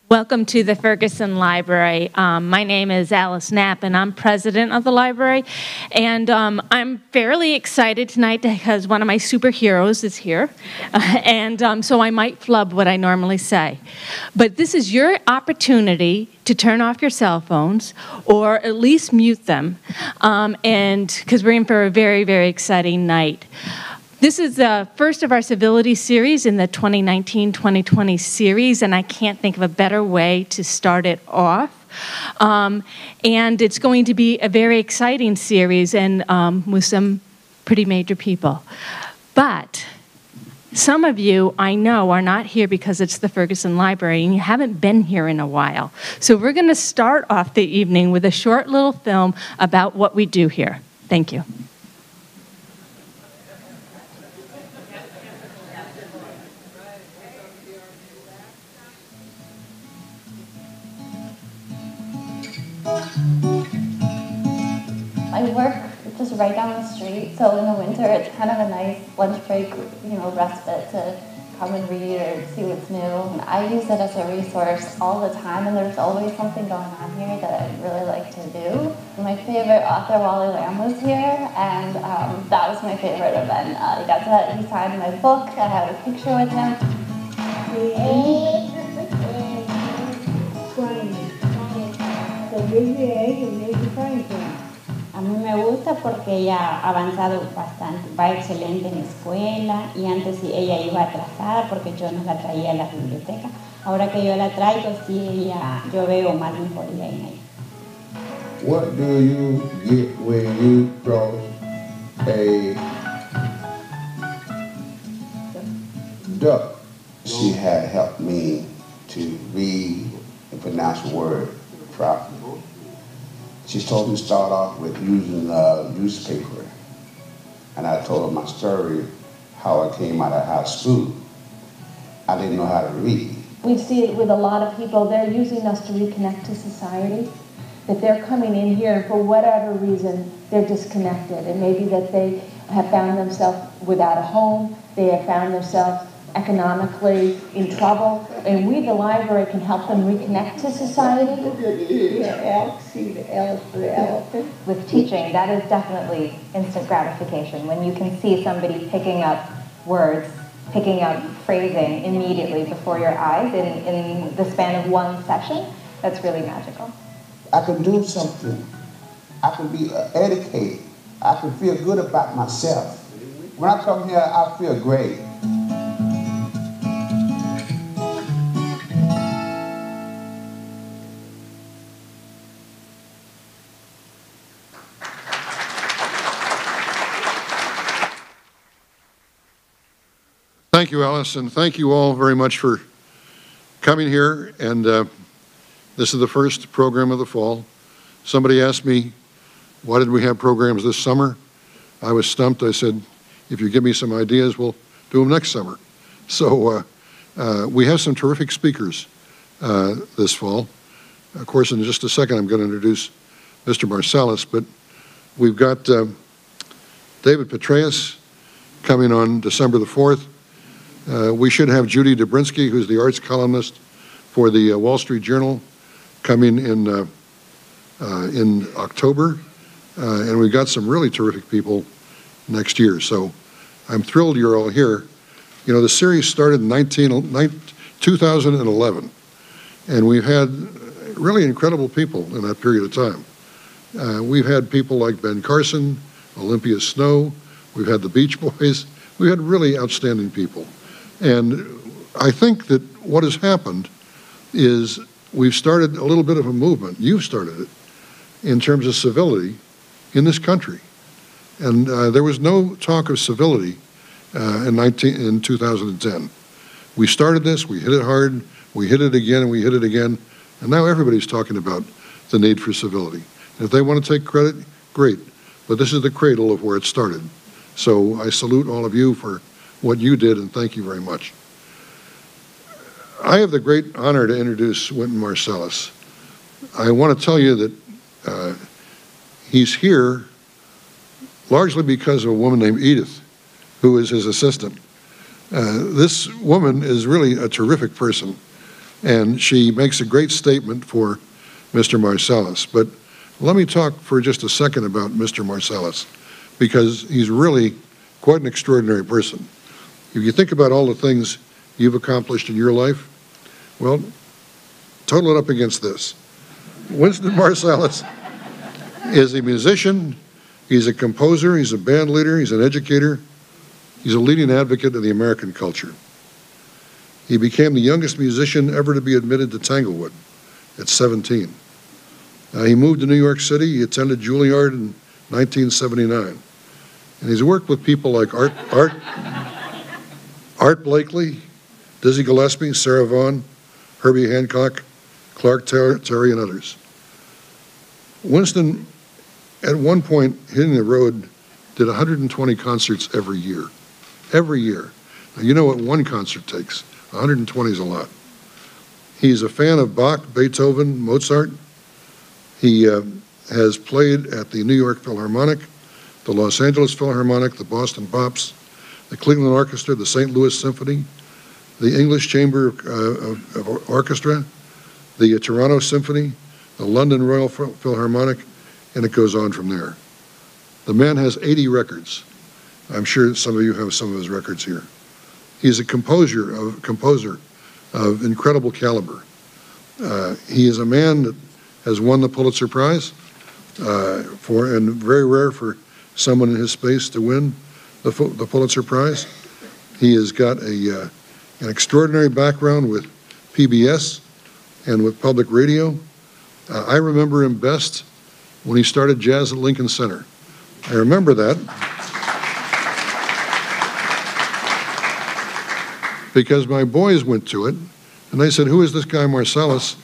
Welcome to the Ferguson Library. My name is Alice Knapp, and I'm president of the library. And I'm fairly excited tonight because one of my superheroes is here. So I might flub what I normally say. But this is your opportunity to turn off your cell phones, or at least mute them, and because we're in for a very, very exciting night. This is the first of our Civility series in the 2019-2020 series, and I can't think of a better way to start it off. And it's going to be a very exciting series and with some pretty major people. But some of you, I know, are not here because it's the Ferguson Library, and you haven't been here in a while. So we're going to start off the evening with a short little film about what we do here. Thank you. I work just right down the street, so in the winter it's kind of a nice lunch break, respite to come and read or see what's new. And I use it as a resource all the time, and there's always something going on here that I really like to do. My favorite author, Wally Lamb, was here, and that was my favorite event. He signed my book. I had a picture with him. A mí me gusta porque ella ha avanzado bastante, va excelente en la escuela, y antes ella iba atrasada porque yo no la traía a la biblioteca. Ahora que yo la traigo, sí, yo veo más mejoría en ella. What do you get when you cross a duck? She had helped me to read and pronounce the word properly. She told me to start off with using a newspaper, and I told her my story, how I came out of high school. I didn't know how to read. We see it with a lot of people. They're using us to reconnect to society, that they're coming in here and for whatever reason they're disconnected. It may be that they have found themselves without a home, they have found themselves economically in trouble, and we, the library, can help them reconnect to society. With teaching, that is definitely instant gratification. When you can see somebody picking up words, picking up phrasing immediately before your eyes in the span of one session, that's really magical. I can do something. I can be educated. I can feel good about myself. When I come here, I feel great. Thank you, Alice, and thank you all very much for coming here. And this is the first program of the fall. Somebody asked me, why did we have programs this summer? I was stumped. I said, if you give me some ideas, we'll do them next summer. So we have some terrific speakers this fall. Of course, in just a second, I'm going to introduce Mr. Marsalis, but we've got David Petraeus coming on December the 4th. We should have Judy Dobrinsky, who's the arts columnist for the Wall Street Journal, coming in October. And we've got some really terrific people next year. So I'm thrilled you're all here. You know, the series started in 2011, and we've had really incredible people in that period of time. We've had people like Ben Carson, Olympia Snow, we've had the Beach Boys, we've had really outstanding people. And I think that what has happened is we've started a little bit of a movement, you've started it, in terms of civility in this country. And there was no talk of civility in 2010. We started this, we hit it hard, we hit it again, and we hit it again, and now everybody's talking about the need for civility. And if they want to take credit, great, but this is the cradle of where it started. So I salute all of you for what you did, and thank you very much. I have the great honor to introduce Wynton Marsalis. I want to tell you that he's here largely because of a woman named Edith, who is his assistant. This woman is really a terrific person, and she makes a great statement for Mr. Marsalis. But let me talk for just a second about Mr. Marsalis, because he's really quite an extraordinary person. If you think about all the things you've accomplished in your life, well, total it up against this. Wynton Marsalis is a musician, he's a composer, he's a band leader, he's an educator, he's a leading advocate of the American culture. He became the youngest musician ever to be admitted to Tanglewood at 17. He moved to New York City, he attended Juilliard in 1979. And he's worked with people like Art Blakely, Dizzy Gillespie, Sarah Vaughan, Herbie Hancock, Clark Terry, and others. Wynton, at one point, hitting the road, did 120 concerts every year. Every year. Now, you know what one concert takes. 120 is a lot. He's a fan of Bach, Beethoven, Mozart. He has played at the New York Philharmonic, the Los Angeles Philharmonic, the Boston Pops, the Cleveland Orchestra, the St. Louis Symphony, the English Chamber of Orchestra, the Toronto Symphony, the London Royal Philharmonic, and it goes on from there. The man has 80 records. I'm sure some of you have some of his records here. He's a composer of incredible caliber. He is a man that has won the Pulitzer Prize, and very rare for someone in his space to win the Pulitzer Prize. He has got an extraordinary background with PBS and with public radio. I remember him best when he started jazz at Lincoln Center. I remember that because my boys went to it, and they said, "Who is this guy Marsalis?"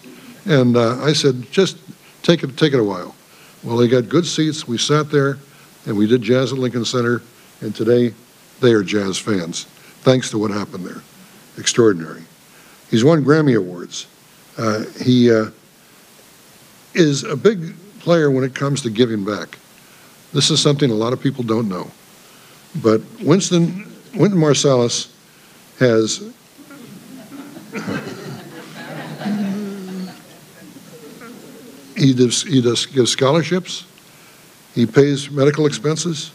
And I said, "Just take it a while." Well, they got good seats. We sat there, and we did jazz at Lincoln Center, and today they are jazz fans, thanks to what happened there. Extraordinary. He's won Grammy Awards. He is a big player when it comes to giving back. This is something a lot of people don't know. But Wynton Marsalis has he gives scholarships. He pays medical expenses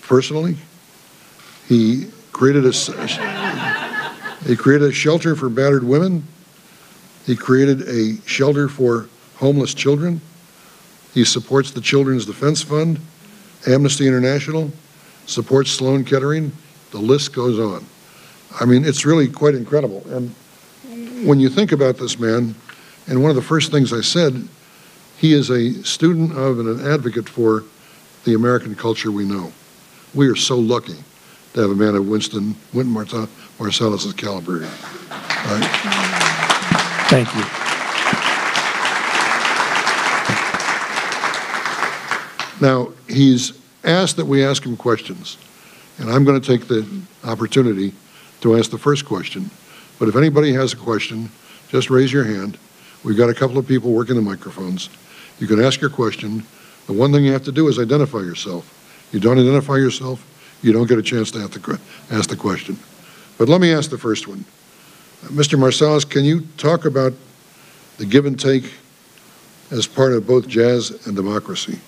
personally. He created a shelter for battered women. He created a shelter for homeless children. He supports the Children's Defense Fund, Amnesty International, supports Sloan Kettering. The list goes on. I mean, it's really quite incredible. And when you think about this man, and one of the first things I said, he is a student of and an advocate for the American culture we know. We are so lucky to have a man of Wynton Marsalis' caliber here. All right. Thank you. Now, he's asked that we ask him questions, and I'm going to take the opportunity to ask the first question. But if anybody has a question, just raise your hand. We've got a couple of people working the microphones. You can ask your question. The one thing you have to do is identify yourself. You don't identify yourself, you don't get a chance to ask the question. But let me ask the first one. Mr. Marsalis, can you talk about the give and take as part of both jazz and democracy?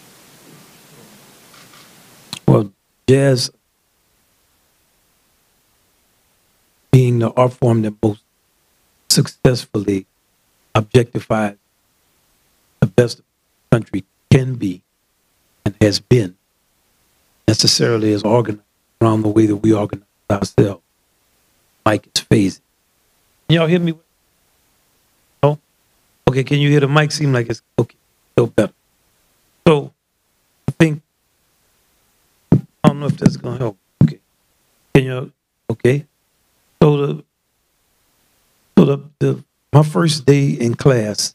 Well, jazz being the art form that most successfully objectifies the best the country can be and has been, necessarily is organized around the way that we organize ourselves. Mic is phasing. Can y'all hear me? No? Okay, can you hear the mic? Seem like it's okay, still better. So I think, I don't know if that's gonna help. Okay. Can you, okay? So my first day in class,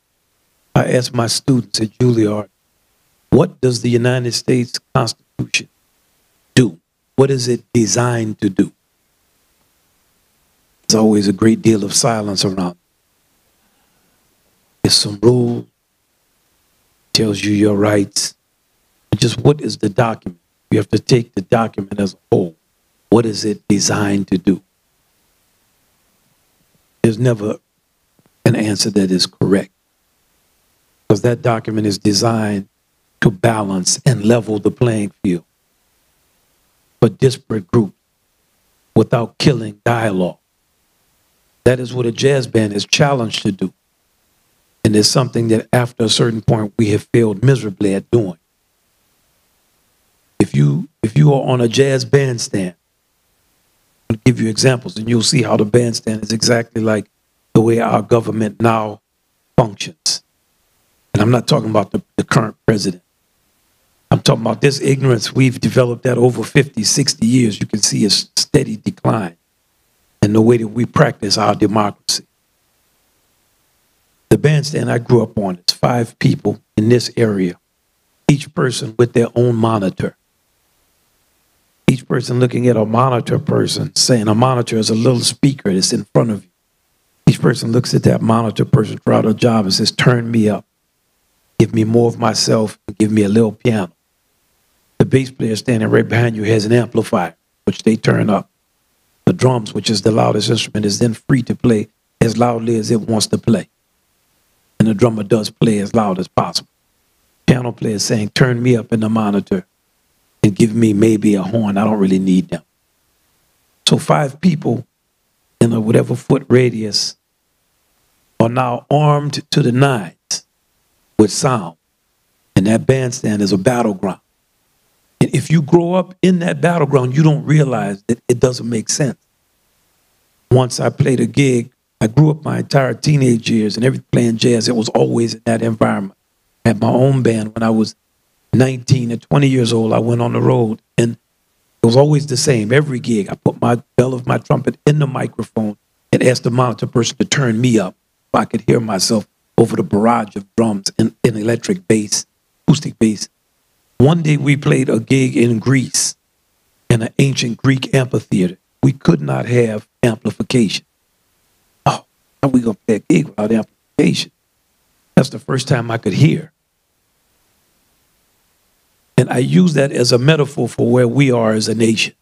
I asked my students at Juilliard, what does the United States Constitution do? What is it designed to do? There's always a great deal of silence around. There's some rules, tells you your rights. Just what is the document? You have to take the document as a whole. What is it designed to do? There's never an answer that is correct, because that document is designed to balance and level the playing field for disparate groups without killing dialogue. That is what a jazz band is challenged to do. And it's something that after a certain point we have failed miserably at doing. If you are on a jazz bandstand, I'll give you examples and you'll see how the bandstand is exactly like the way our government now functions. And I'm not talking about the current president. I'm talking about this ignorance. We've developed that over 50, 60 years. You can see a steady decline in the way that we practice our democracy. The bandstand I grew up on, it's 5 people in this area, each person with their own monitor. Each person looking at a monitor person, saying a monitor is a little speaker that's in front of you. Each person looks at that monitor person throughout their job and says, turn me up. Give me more of myself and give me a little piano. The bass player standing right behind you has an amplifier, which they turn up. The drums, which is the loudest instrument, is then free to play as loudly as it wants to play. And the drummer does play as loud as possible. Piano player is saying, turn me up in the monitor and give me maybe a horn. I don't really need them. So 5 people in a whatever foot radius are now armed to the nines with sound. And that bandstand is a battleground. And if you grow up in that battleground, you don't realize that it doesn't make sense. Once I played a gig, I grew up my entire teenage years and every playing jazz, it was always in that environment. I had my own band when I was 19 and 20 years old. I went on the road and it was always the same. Every gig, I put my bell of my trumpet in the microphone and asked the monitor person to turn me up so I could hear myself over the barrage of drums and electric bass, acoustic bass. One day we played a gig in Greece in an ancient Greek amphitheater. We could not have amplification. Oh, how are we going to play a gig without amplification? That's the first time I could hear. And I use that as a metaphor for where we are as a nation.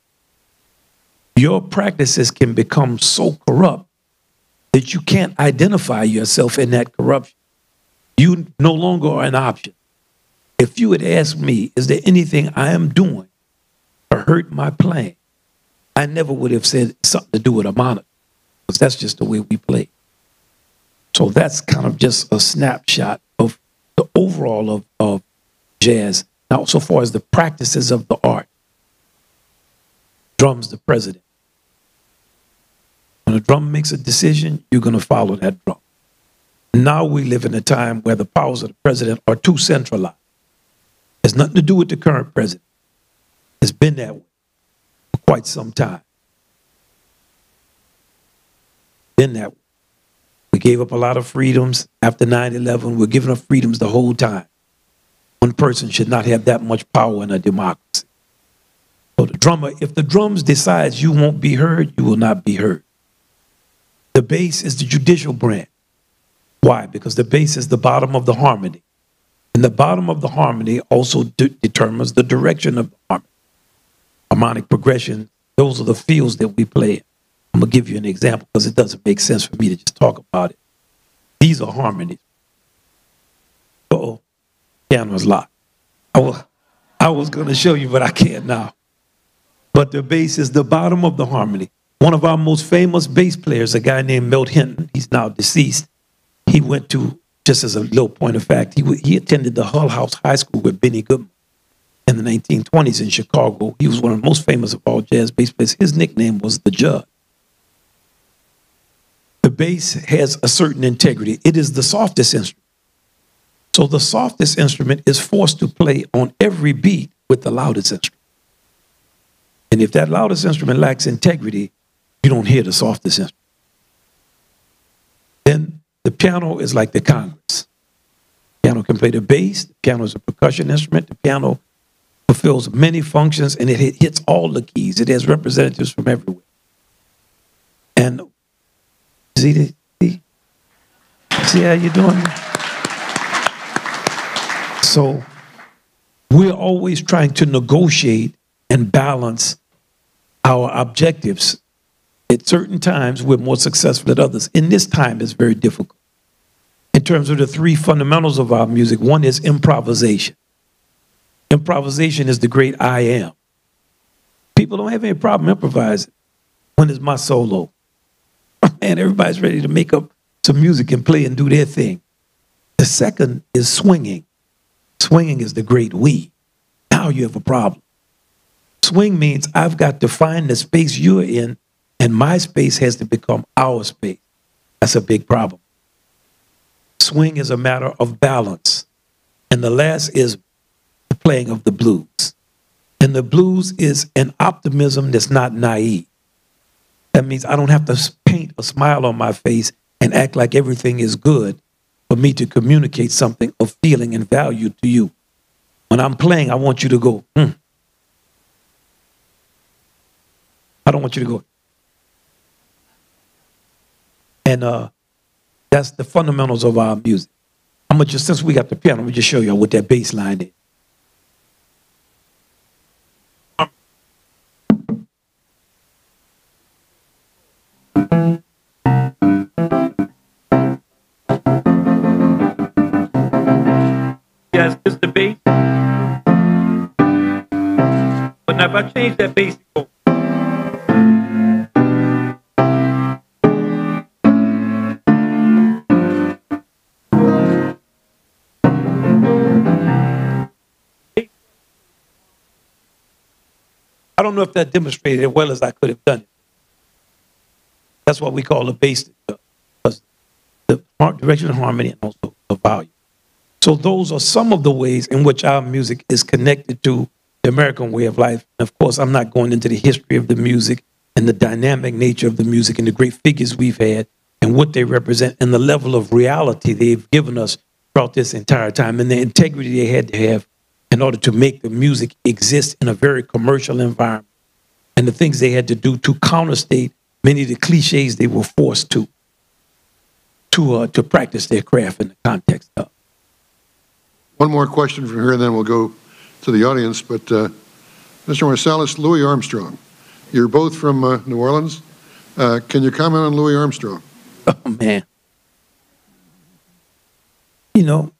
Your practices can become so corrupt that you can't identify yourself in that corruption. You no longer are an option. If you had asked me, is there anything I am doing to hurt my playing? I never would have said something to do with a monitor, because that's just the way we play. So that's kind of just a snapshot of the overall of jazz. Now, so far as the practices of the art, drum's the president. When a drum makes a decision, you're going to follow that drum. Now we live in a time where the powers of the president are too centralized. It's nothing to do with the current president. It's been that way for quite some time. Been that way. We gave up a lot of freedoms after 9/11. We're giving up freedoms the whole time. One person should not have that much power in a democracy. So the drummer, if the drums decides you won't be heard, you will not be heard. The bass is the judicial branch. Why? Because the bass is the bottom of the harmony. And the bottom of the harmony also determines the direction of the harmony. Harmonic progression, those are the fields that we play in. I'm going to give you an example because it doesn't make sense for me to just talk about it. These are harmonies. Uh-oh. Piano is locked. I was going to show you, but I can't now. But the bass is the bottom of the harmony. One of our most famous bass players, a guy named Wynton, he's now deceased. He went to, just as a little point of fact, he attended the Hull House High School with Benny Goodman in the 1920s in Chicago. He was one of the most famous of all jazz bass players. His nickname was the Judge. The bass has a certain integrity. It is the softest instrument. So the softest instrument is forced to play on every beat with the loudest instrument. And if that loudest instrument lacks integrity, you don't hear the softest instrument. Then the piano is like the Congress. The piano can play the bass. The piano is a percussion instrument. The piano fulfills many functions and it hits all the keys. It has representatives from everywhere. And see how you're doing? So we're always trying to negotiate and balance our objectives. At certain times, we're more successful than others. In this time, it's very difficult. In terms of the three fundamentals of our music, one is improvisation. Improvisation is the great I am. People don't have any problem improvising when it's my solo. And everybody's ready to make up some music and play and do their thing. The second is swinging. Swinging is the great we. Now you have a problem. Swing means I've got to find the space you're in, and my space has to become our space. That's a big problem. Swing is a matter of balance. And the last is the playing of the blues. And the blues is an optimism that's not naive. That means I don't have to paint a smile on my face and act like everything is good for me to communicate something of feeling and value to you. When I'm playing, I want you to go, I don't want you to go. And that's the fundamentals of our music. I'm gonna just, since we got the piano, I'm gonna just show you what that bass line is. Yes, it's the bass. But now if I change that bass, I don't know if that demonstrated as well as I could have done it. That's what we call a bass, the direction of harmony and also the volume. So those are some of the ways in which our music is connected to the American way of life. And of course, I'm not going into the history of the music and the dynamic nature of the music and the great figures we've had and what they represent and the level of reality they've given us throughout this entire time and the integrity they had to have in order to make the music exist in a very commercial environment and the things they had to do to counterstate many of the cliches they were forced to practice their craft in the context of. One more question from here, and then we'll go to the audience. But Mr. Marsalis, Louis Armstrong, you're both from New Orleans. Can you comment on Louis Armstrong? Oh, man. You know,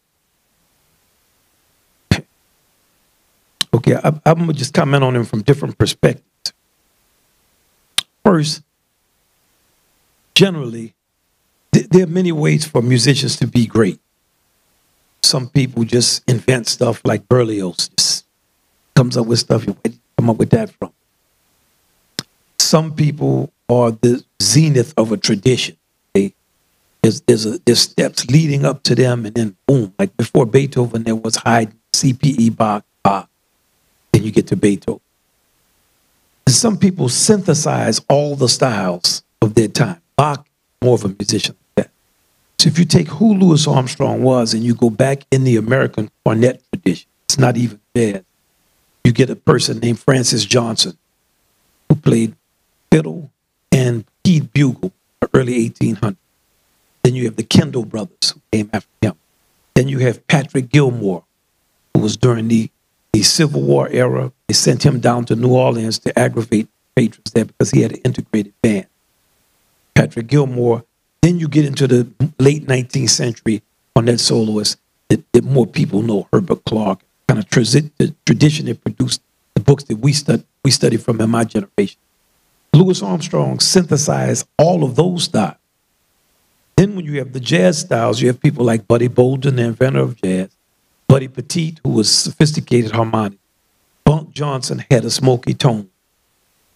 okay, I'm going to just comment on him from different perspectives. First, generally, there are many ways for musicians to be great. Some people just invent stuff like Berlioz, just comes up with stuff. Where did you come up with that from? Some people are the zenith of a tradition. There's steps leading up to them, and then boom, like before Beethoven, there was Haydn, CPE, Bach, then you get to Beethoven. And some people synthesize all the styles of their time. Bach, more of a musician like that. So if you take who Louis Armstrong was and you go back in the American cornet tradition, it's not even jazz. You get a person named Francis Johnson who played fiddle and keyed bugle in the early 1800s. Then you have the Kendall brothers who came after him. Then you have Patrick Gilmore, who was during the Civil War era. They sent him down to New Orleans to aggravate patrons there because he had an integrated band. Patrick Gilmore. Then you get into the late 19th century cornet soloists that more people know, Herbert Clark, kind of the tradition that produced the books that we studied from in my generation. Louis Armstrong synthesized all of those styles. Then when you have the jazz styles, you have people like Buddy Bolden, the inventor of jazz, Buddy Petit, who was sophisticated harmonic. Bunk Johnson had a smoky tone.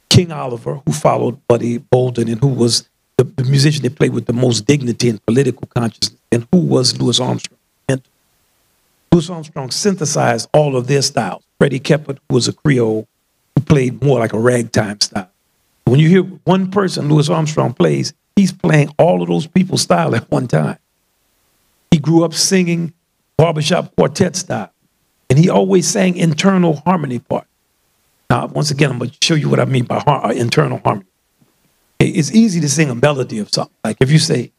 King Oliver, who followed Buddy Bolden and who was the musician that played with the most dignity and political consciousness, and who was Louis Armstrong. And Louis Armstrong synthesized all of their styles. Freddie Keppert, who was a Creole, who played more like a ragtime style. When you hear one person Louis Armstrong plays, he's playing all of those people's style at one time. He grew up singing barbershop quartet style, and he always sang internal harmony part. Now, once again, I'm going to show you what I mean by internal harmony. It's easy to sing a melody of something. Like if you say,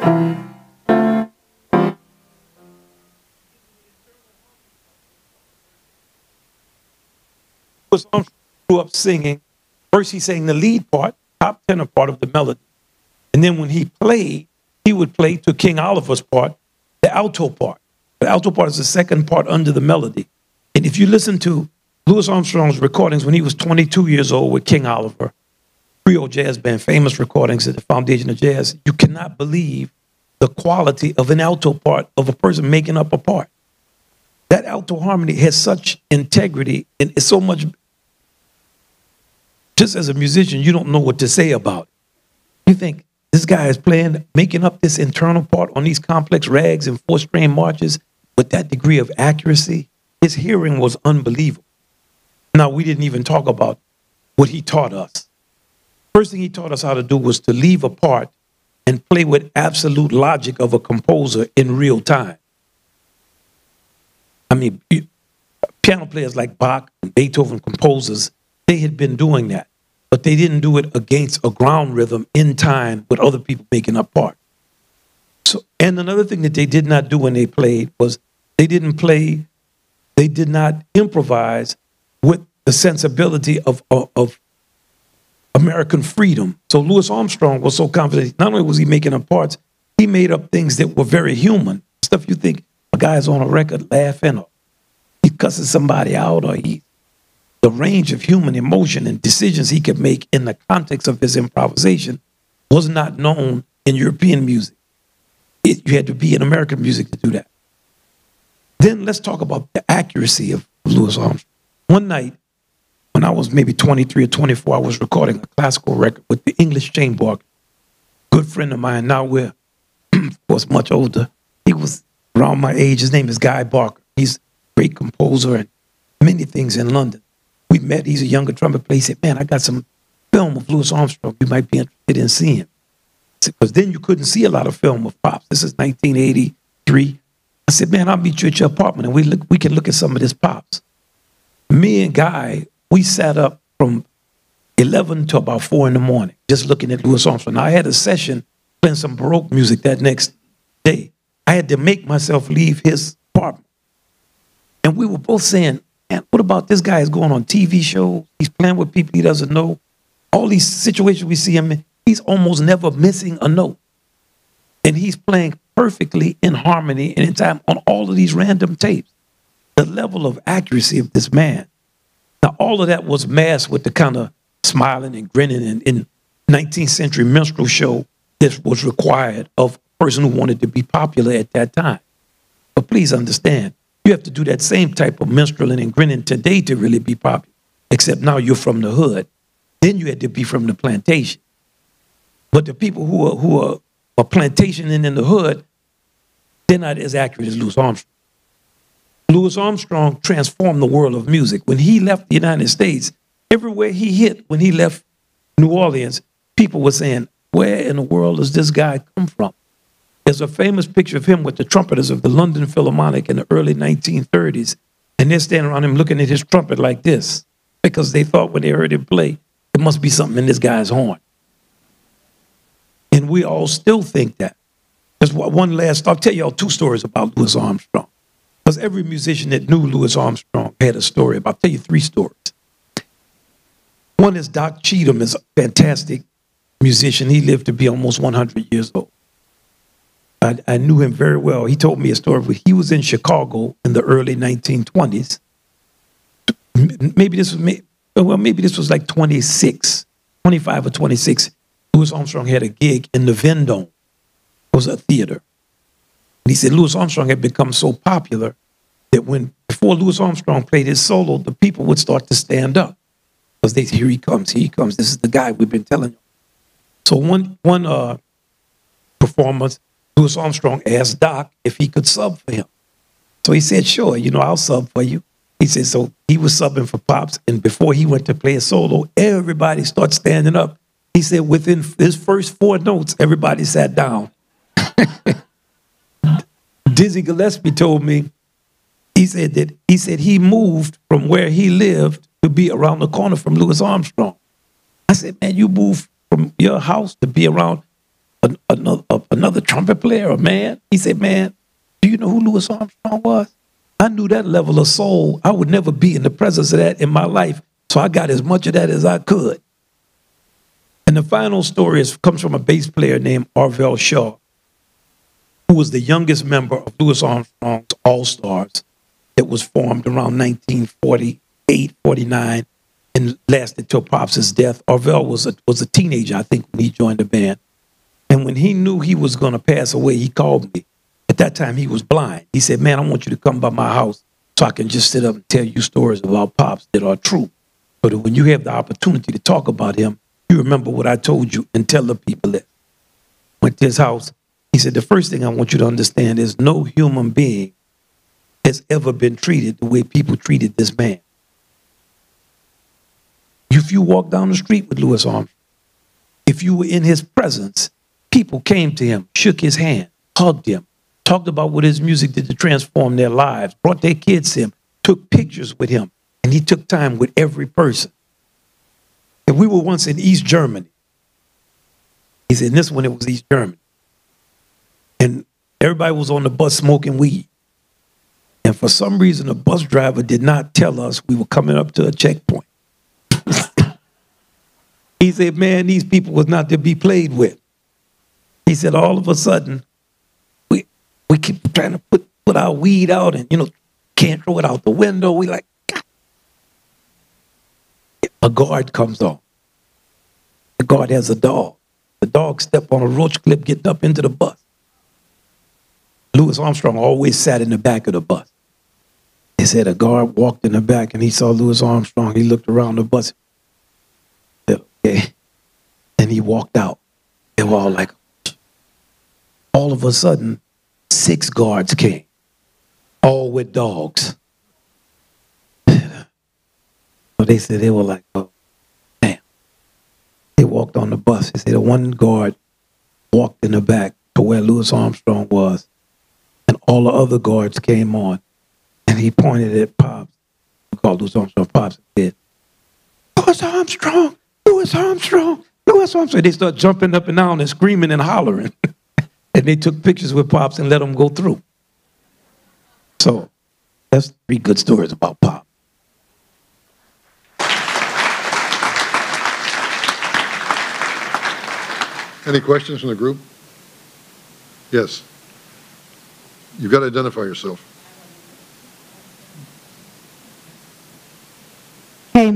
Louis Armstrong grew up singing. First, he sang the lead part, top tenor part of the melody. And then when he played, he would play to King Oliver's part, the alto part. The alto part is the second part under the melody. And if you listen to Louis Armstrong's recordings when he was 22 years old with King Oliver, Creole Jazz Band, famous recordings at the Foundation of Jazz, you cannot believe the quality of an alto part of a person making up a part. That alto harmony has such integrity and it's so much, just as a musician, you don't know what to say about it. You think this guy is playing, making up this internal part on these complex rags and four-string marches with that degree of accuracy. His hearing was unbelievable. Now, we didn't even talk about what he taught us. First thing he taught us how to do was to leave a part and play with absolute logic of a composer in real time. I mean, piano players like Bach and Beethoven, composers, they had been doing that, but they didn't do it against a ground rhythm in time with other people making up parts. So, and another thing that they did not do when they played was they did not improvise with the sensibility of American freedom. So Louis Armstrong was so confident. Not only was he making up parts, he made up things that were very human. Stuff you think a guy's on a record laughing or he cusses somebody out or the range of human emotion and decisions he could make in the context of his improvisation was not known in European music. You had to be in American music to do that. Then let's talk about the accuracy of Louis Armstrong. One night, when I was maybe 23 or 24, I was recording a classical record with the English Chamber Orchestra. Good friend of mine, now we're, of course, much older. He was around my age. His name is Guy Barker. He's a great composer and many things in London. We met. He's a younger trumpet player. He said, man, I got some film of Louis Armstrong. You might be interested in seeing. Because then you couldn't see a lot of film of Pops. This is 1983. I said, man, I'll meet you at your apartment and we can look at some of this Pops. Me and Guy, we sat up from 11 to about 4 in the morning, just looking at Louis Armstrong. Now, I had a session playing some Baroque music that next day. I had to make myself leave his apartment. And we were both saying, man, what about this guy is going on TV shows? He's playing with people he doesn't know. All these situations we see him in, he's almost never missing a note. And he's playing perfectly in harmony and in time on all of these random tapes. The level of accuracy of this man. Now, all of that was masked with the kind of smiling and grinning in 19th century minstrel show that was required of a person who wanted to be popular at that time. But please understand, you have to do that same type of minstrelling and grinning today to really be popular, except now you're from the hood. Then you had to be from the plantation. But the people who are plantationing in the hood, they're not as accurate as Louis Armstrong. Louis Armstrong transformed the world of music. When he left the United States, everywhere he hit, when he left New Orleans, people were saying, where in the world does this guy come from? There's a famous picture of him with the trumpeters of the London Philharmonic in the early 1930s, and they're standing around him looking at his trumpet like this, because they thought when they heard him play, there must be something in this guy's horn. And we all still think that. Just one last, I'll tell y'all 2 stories about Louis Armstrong. Because every musician that knew Louis Armstrong had a story. I'll tell you 3 stories. One is Doc Cheatham is a fantastic musician. He lived to be almost 100 years old. I knew him very well. He told me a story where he was in Chicago in the early 1920s. Maybe this was like 25 or 26. Louis Armstrong had a gig in the Vendome. It was a theater. And he said Louis Armstrong had become so popular that before Louis Armstrong played his solo, the people would start to stand up. Because they said, here he comes, this is the guy we've been telling you. So one performance, Louis Armstrong asked Doc if he could sub for him. So he said, sure, I'll sub for you. He said, so he was subbing for Pops, and before he went to play a solo, everybody started standing up. He said within his first 4 notes, everybody sat down. Dizzy Gillespie told me, he said he moved from where he lived to be around the corner from Louis Armstrong. I said, man, you moved from your house to be around another another trumpet player, a man. He said, man, do you know who Louis Armstrong was? I knew that level of soul. I would never be in the presence of that in my life. So I got as much of that as I could. And the final story comes from a bass player named Arvell Shaw, who was the youngest member of Louis Armstrong's All-Stars that was formed around 1948, 49, and lasted till Pops' death. Arvell was a teenager, I think, when he joined the band. And when he knew he was going to pass away, he called me. At that time, he was blind. He said, man, I want you to come by my house so I can just sit up and tell you stories about Pops that are true. So that when you have the opportunity to talk about him, you remember what I told you and tell the people that. Went to his house. He said, the first thing I want you to understand is no human being has ever been treated the way people treated this man. If you walk down the street with Louis Armstrong, if you were in his presence, people came to him, shook his hand, hugged him, talked about what his music did to transform their lives, brought their kids to him, took pictures with him, and he took time with every person. And we were once in East Germany. He said, in this one, it was East Germany. And everybody was on the bus smoking weed. And for some reason, the bus driver did not tell us we were coming up to a checkpoint. He said, man, these people was not to be played with. He said, all of a sudden, we keep trying to put our weed out and, can't throw it out the window. We like, God. A guard comes on. The guard has a dog. The dog stepped on a roach clip, getting up into the bus. Louis Armstrong always sat in the back of the bus. He said a guard walked in the back and he saw Louis Armstrong. He looked around the bus. Said, okay. And he walked out. They were all like, all of a sudden, 6 guards came, all with dogs. So they said, they were like, oh, damn. They walked on the bus. They said the one guard walked in the back to where Louis Armstrong was. And all the other guards came on. And he pointed at Pops. We called Louis Armstrong Pops and said, Louis Armstrong, Louis Armstrong, Louis Armstrong. They started jumping up and down and screaming and hollering. And they took pictures with Pops and let them go through. So that's 3 good stories about Pop. Any questions from the group? Yes. You've got to identify yourself. Kay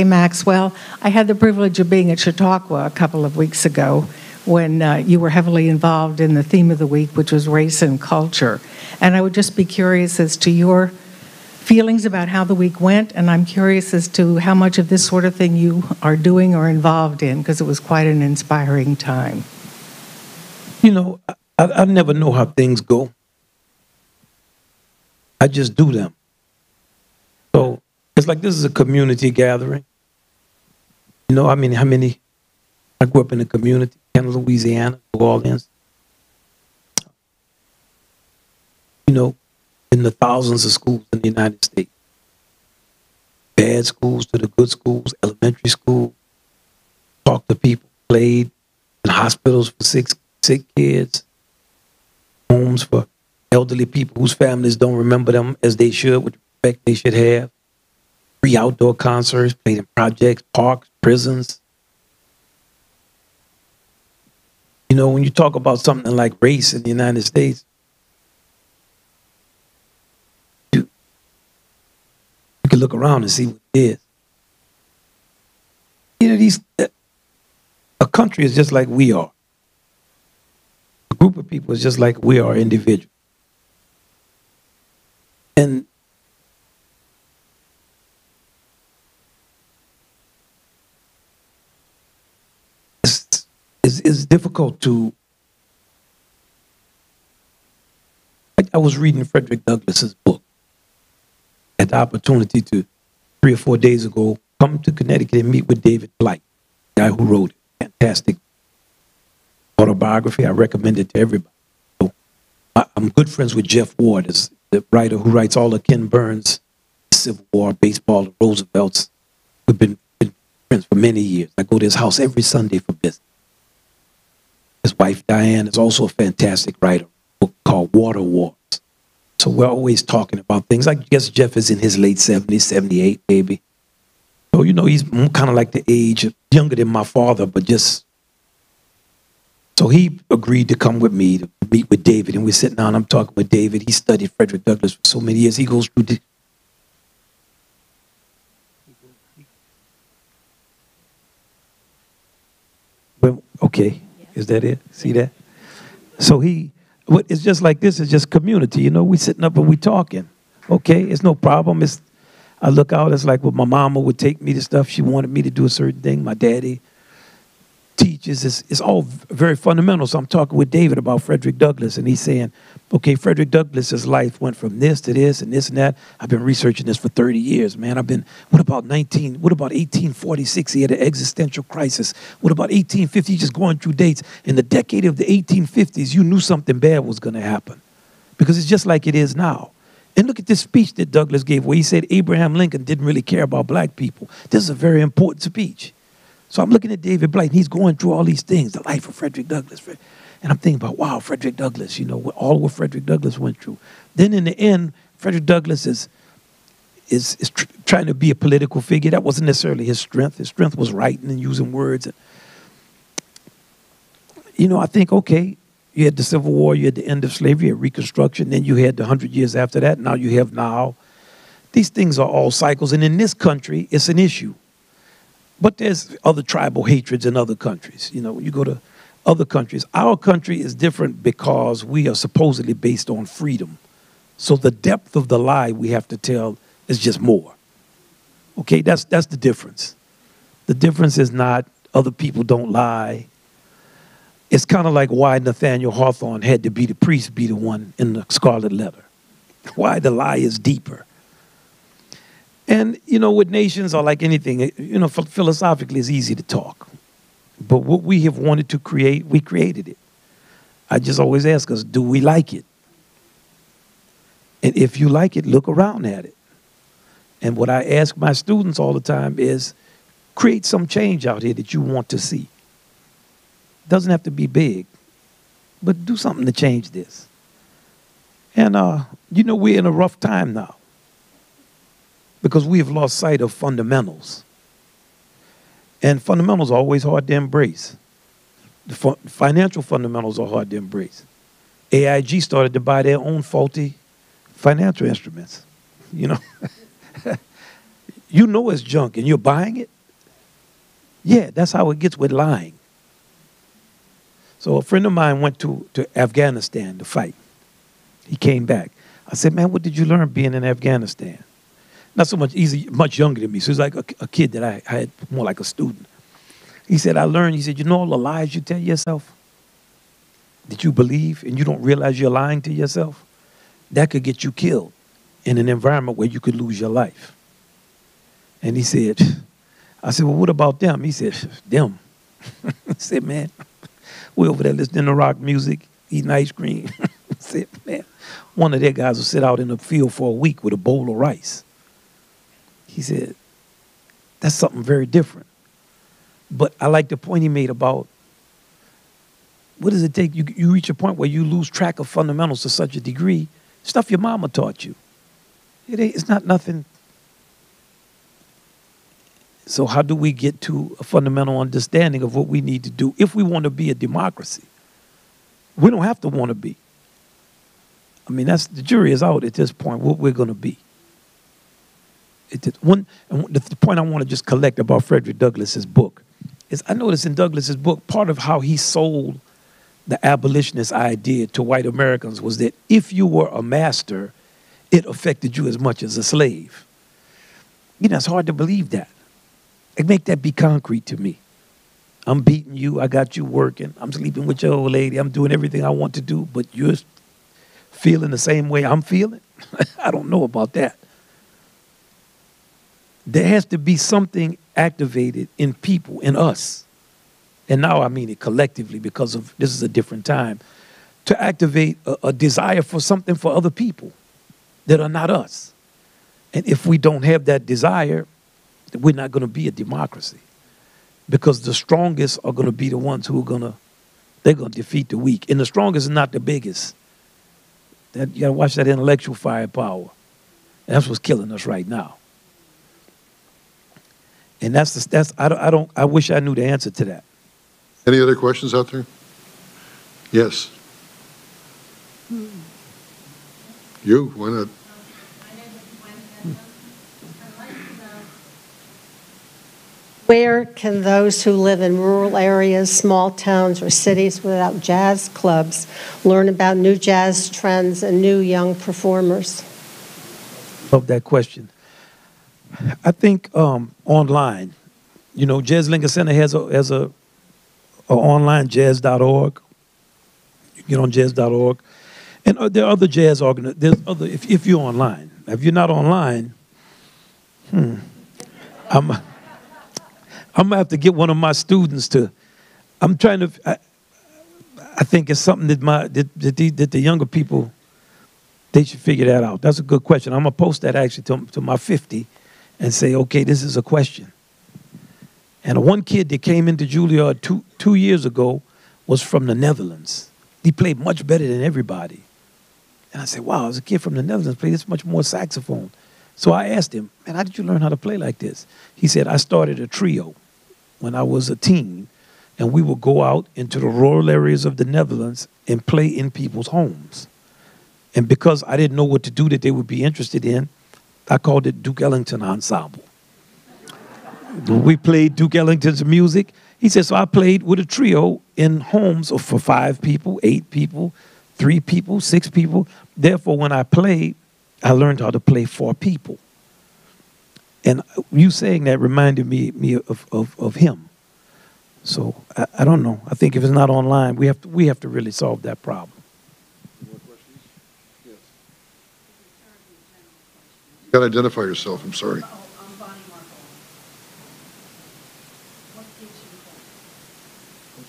Maxwell. I had the privilege of being at Chautauqua a couple of weeks ago when you were heavily involved in the theme of the week, which was race and culture. And I would just be curious as to your feelings about how the week went, and I'm curious as to how much of this sort of thing you are doing or involved in, because it was quite an inspiring time. I never know how things go. I just do them. So it's like this is a community gathering. How many? I grew up in a community, in Louisiana, New Orleans. In the thousands of schools in the United States. Bad schools to the good schools, elementary school. Talked to people, played in hospitals for sick kids, homes for elderly people whose families don't remember them as they should, with the respect they should have. Free outdoor concerts, played in projects, parks, prisons. When you talk about something like race in the United States, you can look around and see what it is. A country is just like we are. A group of people is just like we are individuals. And it's difficult to. I was reading Frederick Douglass's book. Had the opportunity to 3 or 4 days ago come to Connecticut and meet with David Blight, the guy who wrote it. Fantastic autobiography. I recommend it to everybody. So I'm good friends with Jeff Ward, the writer who writes all of Ken Burns' Civil War, baseball, the Roosevelts. We've been friends for many years. I go to his house every Sunday for business. His wife, Diane, is also a fantastic writer, a book called Water Wars. So we're always talking about things. I guess Jeff is in his late 70s, 78, maybe. So, you know, he's kind of like the age, younger than my father, but just... So he agreed to come with me to meet with David, and we're sitting down, I'm talking with David. He studied Frederick Douglass for so many years. He goes through the... Well, okay, is that it? See that? So it's just like this, it's just community, you know, we sitting up and we talking. Okay, it's no problem. I look out, it's like, well, my mama would take me to stuff. She wanted me to do a certain thing. My daddy teaches. It's all very fundamental. So I'm talking with David about Frederick Douglass, and he's saying, okay, Frederick Douglass's life went from this to this and this and that. I've been researching this for 30 years, man. What about 1846? He had an existential crisis. What about 1850? Just going through dates. In the decade of the 1850s, you knew something bad was going to happen because it's just like it is now. And look at this speech that Douglass gave where he said Abraham Lincoln didn't really care about black people. This is a very important speech. So I'm looking at David Blight, and he's going through all these things, the life of Frederick Douglass. And I'm thinking about, wow, Frederick Douglass, you know, all what Frederick Douglass went through. Then in the end, Frederick Douglass is trying to be a political figure. That wasn't necessarily his strength. His strength was writing and using words. And, you know, I think, okay, you had the Civil War, you had the end of slavery, you had Reconstruction, then you had the 100 years after that, now you have now. These things are all cycles, and in this country, it's an issue. But there's other tribal hatreds in other countries. You know, you go to other countries. Our country is different because we are supposedly based on freedom. So the depth of the lie we have to tell is just more. Okay, that's the difference. The difference is not other people don't lie. It's kind of like why Nathaniel Hawthorne had to be the priest, be the one in the Scarlet Letter. Why the lie is deeper. And, you know, with nations or like anything, you know, philosophically it's easy to talk. But what we have wanted to create, we created it. I just always ask us, do we like it? And if you like it, look around at it. And what I ask my students all the time is, create some change out here that you want to see. It doesn't have to be big, but do something to change this. And, you know, we're in a rough time now, because we have lost sight of fundamentals. And fundamentals are always hard to embrace. The financial fundamentals are hard to embrace. AIG started to buy their own faulty financial instruments. You know, you know it's junk and you're buying it. Yeah, that's how it gets with lying. So a friend of mine went to Afghanistan to fight. He came back. I said, man, what did you learn being in Afghanistan? Not so much easy, much younger than me. So he's like a kid that I had more like a student. He said, I learned, he said, you know all the lies you tell yourself that you believe and you don't realize you're lying to yourself? That could get you killed in an environment where you could lose your life. And he said, I said, well, what about them? He said, them. I said, man, we're over there listening to rock music, eating ice cream. I said, man, one of their guys will sit out in the field for a week with a bowl of rice. He said, that's something very different. But I like the point he made about what does it take? You reach a point where you lose track of fundamentals to such a degree, stuff your mama taught you. It's not nothing. So how do we get to a fundamental understanding of what we need to do if we want to be a democracy? We don't have to want to be. I mean, the jury is out at this point, what we're going to be. The point I want to just collect about Frederick Douglass's book is I noticed in Douglass's book, part of how he sold the abolitionist idea to white Americans was that if you were a master, it affected you as much as a slave. You know, it's hard to believe that. Like, make that be concrete to me. I'm beating you, I got you working, I'm sleeping with your old lady, I'm doing everything I want to do, but you're feeling the same way I'm feeling? I don't know about that. There has to be something activated in people, in us. And now I mean it collectively because of this is a different time. To activate a desire for something for other people that are not us. And if we don't have that desire, we're not going to be a democracy. Because the strongest are going to be the ones who are going to, they're going to defeat the weak. And the strongest is not the biggest. You got to watch that intellectual firepower. That's what's killing us right now. And I wish I knew the answer to that. Any other questions out there? Yes. You, why not? Where can those who live in rural areas, small towns, or cities without jazz clubs learn about new jazz trends and new young performers? Love that question. I think online. You know, Jazz Lincoln Center has a online jazz.org. You can get on jazz.org. And there are other jazz organizations. If you're online. If you're not online, I'm going to have to get one of my students to, I'm trying to, I think it's something that the younger people, they should figure that out. That's a good question. I'm going to post that actually to my 50 and say, okay, this is a question. And one kid that came into Juilliard two years ago was from the Netherlands. He played much better than everybody. And I said, wow, there's a kid from the Netherlands played this much more saxophone. So I asked him, man, how did you learn how to play like this? He said, I started a trio when I was a teen, and we would go out into the rural areas of the Netherlands and play in people's homes. And because I didn't know what to do that they would be interested in, I called it Duke Ellington Ensemble. We played Duke Ellington's music. He said, so I played with a trio in homes for 5 people, 8 people, 3 people, 6 people. Therefore, when I played, I learned how to play for people. And you saying that reminded me of him. So I don't know. I think if it's not online, we have to really solve that problem. More questions? Yes. You got to identify yourself. I'm sorry.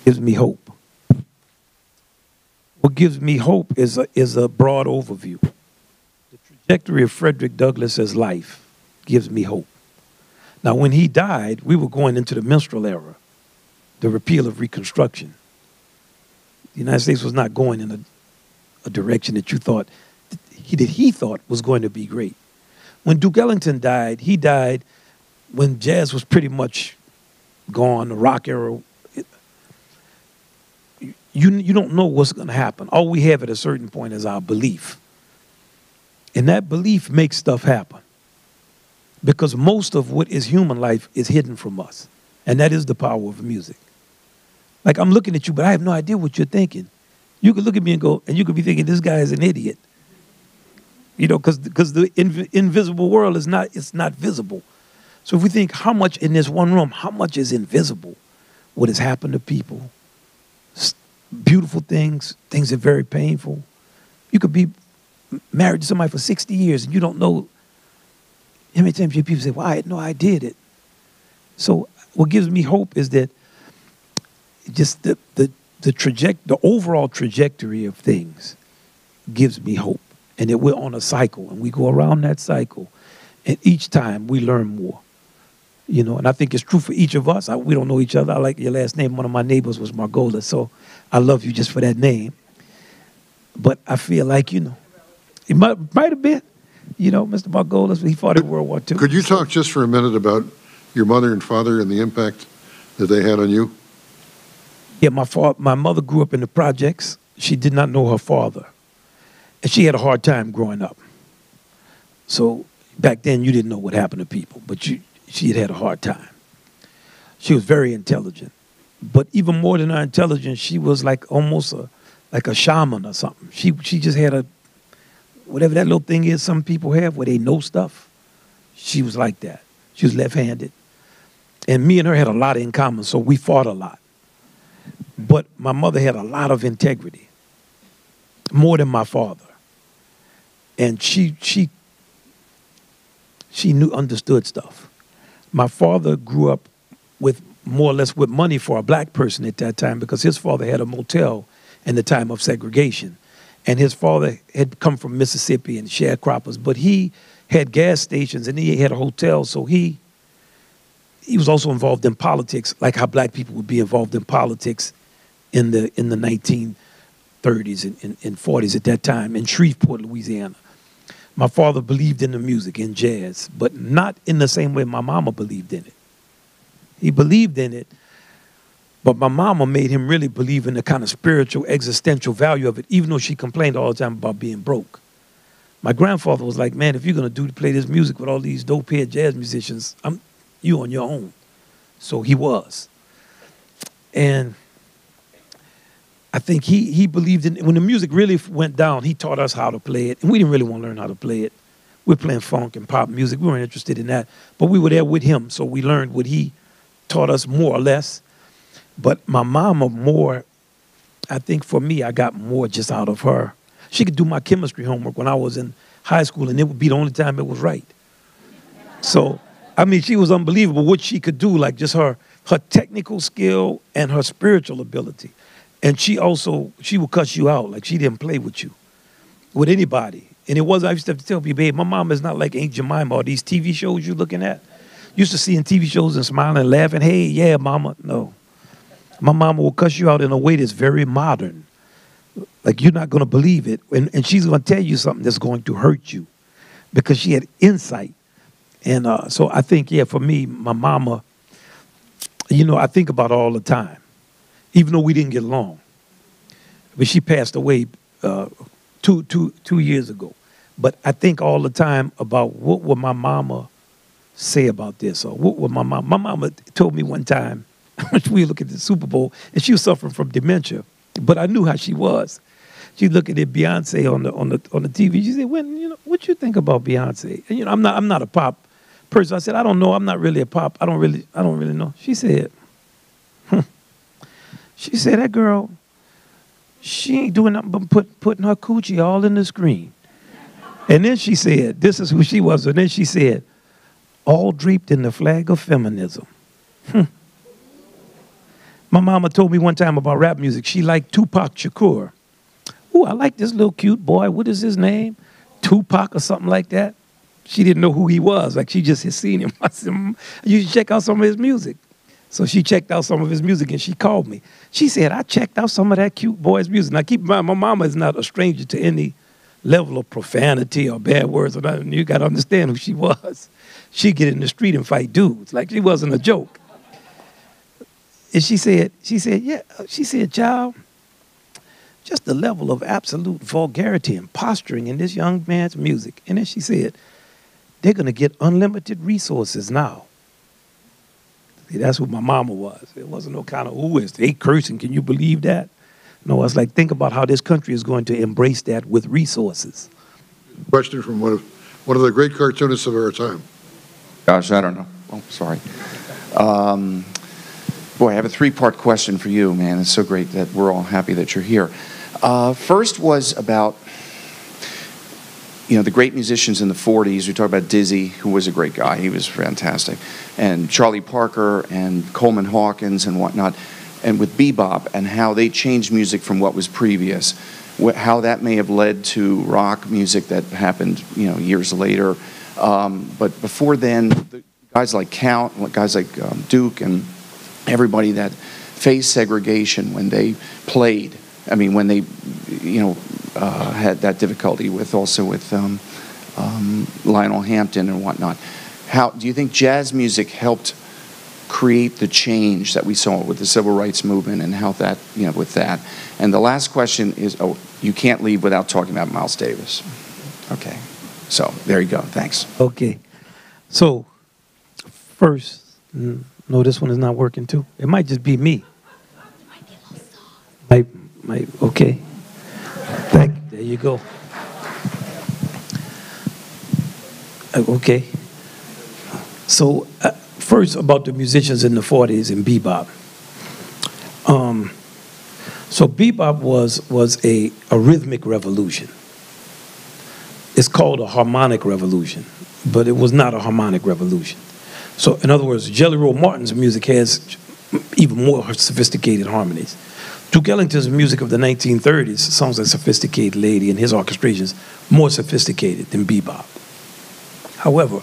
Gives me hope. What gives me hope is a broad overview. The trajectory of Frederick Douglass's life gives me hope. Now, when he died, we were going into the minstrel era, the repeal of Reconstruction. The United States was not going in a direction that he thought was going to be great. When Duke Ellington died, he died when jazz was pretty much gone, the rock era. You don't know what's going to happen. All we have at a certain point is our belief. And that belief makes stuff happen. Because most of what is human life is hidden from us. And that is the power of music. Like, I'm looking at you, but I have no idea what you're thinking. You could look at me and go, and you could be thinking, this guy is an idiot. You know, because the invisible world is not visible. So if we think how much in this one room, how much is invisible, what has happened to people, beautiful things that are very painful. You could be married to somebody for 60 years and you don't know how many times people say, well, I had no idea that. So what gives me hope is that just the overall trajectory of things gives me hope. And that we're on a cycle and we go around that cycle and each time we learn more. You know, and I think it's true for each of us. We don't know each other. I like your last name. One of my neighbors was Margolis, so I love you just for that name. But I feel like, you know, it might have been, you know, Mr. Margolis, he fought in World War II. Could you talk just for a minute about your mother and father and the impact that they had on you? Yeah, my mother grew up in the projects. She did not know her father. And she had a hard time growing up. So back then, you didn't know what happened to people, but she had a hard time. She was very intelligent. But even more than her intelligence, she was like almost like a shaman or something. She just had whatever that little thing is some people have where they know stuff. She was like that. She was left-handed. And me and her had a lot in common, so we fought a lot. But my mother had a lot of integrity, more than my father. And she understood stuff. My father grew up with more or less with money for a black person at that time because his father had a motel in the time of segregation. And his father had come from Mississippi and sharecroppers, but he had gas stations and he had a hotel, so he was also involved in politics, like how black people would be involved in politics in the 1930s and 40s at that time in Shreveport, Louisiana. My father believed in the music, in jazz, but not in the same way my mama believed in it. He believed in it, but my mama made him really believe in the kind of spiritual, existential value of it, even though she complained all the time about being broke. My grandfather was like, man, if you're going to play this music with all these dope-head jazz musicians, you on your own. So he was. And I think he believed in, when the music really went down, he taught us how to play it. And we didn't really want to learn how to play it. We were playing funk and pop music. We weren't interested in that. But we were there with him, so we learned what he taught us more or less. But my mama more, I think for me, I got more just out of her. She could do my chemistry homework when I was in high school, and it would be the only time it was right. So, I mean, she was unbelievable what she could do, like just her technical skill and her spiritual ability. And she would cuss you out, like she didn't play with you, with anybody. And I used to have to tell people, babe, my mom is not like Aunt Jemima or these TV shows you're looking at. Used to see in TV shows and smiling and laughing, hey, yeah, mama. No. My mama will cuss you out in a way that's very modern. Like you're not going to believe it. And she's going to tell you something that's going to hurt you because she had insight. And so I think, yeah, for me, my mama, I think about her all the time, even though we didn't get along. But she passed away 2 years ago. But I think all the time about what would my mama say about this, or what would my mama told me one time, we look at the Super Bowl, and she was suffering from dementia, but I knew how she was. She looked at Beyonce on the TV. She said, "When what you think about Beyonce?" And, I'm not a pop person. I said, "I don't know. I'm not really a pop. I don't really know." She said, She said, "That girl, she ain't doing nothing but putting her coochie all in the screen." And then she said, this is who she was. And then she said, all draped in the flag of feminism. My mama told me one time about rap music. She liked Tupac Shakur. Ooh, I like this little cute boy. What is his name? Tupac or something like that. She didn't know who he was. Like she just had seen him. I said, you should check out some of his music. So she checked out some of his music and she called me. She said, I checked out some of that cute boy's music. Now keep in mind, my mama is not a stranger to any level of profanity or bad words. You got to understand who she was. She'd get in the street and fight dudes. Like she wasn't a joke. And she said, child, just the level of absolute vulgarity and posturing in this young man's music. And then she said, they're going to get unlimited resources now. See, that's what my mama was. It wasn't no kind of, ooh, is they cursing? Can you believe that? No, it's like, think about how this country is going to embrace that with resources. Question from one of the great cartoonists of our time. Gosh, I don't know. Oh, sorry. Boy, I have a three-part question for you, man. It's so great that we're all happy that you're here. First was about, the great musicians in the 40s. We talked about Dizzy, who was a great guy. He was fantastic. And Charlie Parker and Coleman Hawkins and whatnot. And with bebop and how they changed music from what was previous. How that may have led to rock music that happened, years later. But before then, the guys like Count, guys like Duke and everybody that faced segregation when they played. I mean, when they, had that difficulty with Lionel Hampton and whatnot. How do you think jazz music helped create the change that we saw with the civil rights movement and how that, with that? And the last question is, you can't leave without talking about Miles Davis. Okay. So there you go. Thanks. Okay. So first, no, this one is not working too. It might just be me. Okay. There you go. Okay. So first about the musicians in the 40s and bebop. So bebop was a rhythmic revolution. It's called a harmonic revolution, but it was not a harmonic revolution. So in other words, Jelly Roll Martin's music has even more sophisticated harmonies. Duke Ellington's music of the 1930s sounds like a sophisticated lady, and his orchestrations more sophisticated than bebop. However,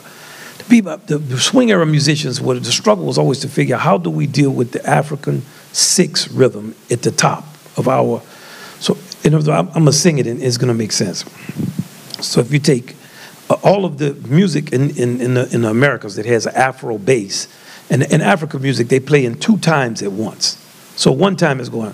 bebop, the swing era musicians, the struggle was always to figure out how do we deal with the African 6 rhythm at the top of our, so in other words, I'm going to sing it and it's going to make sense. So if you take all of the music in the Americas that has an Afro bass, and in African music, they play in 2 times at once. So one time is going,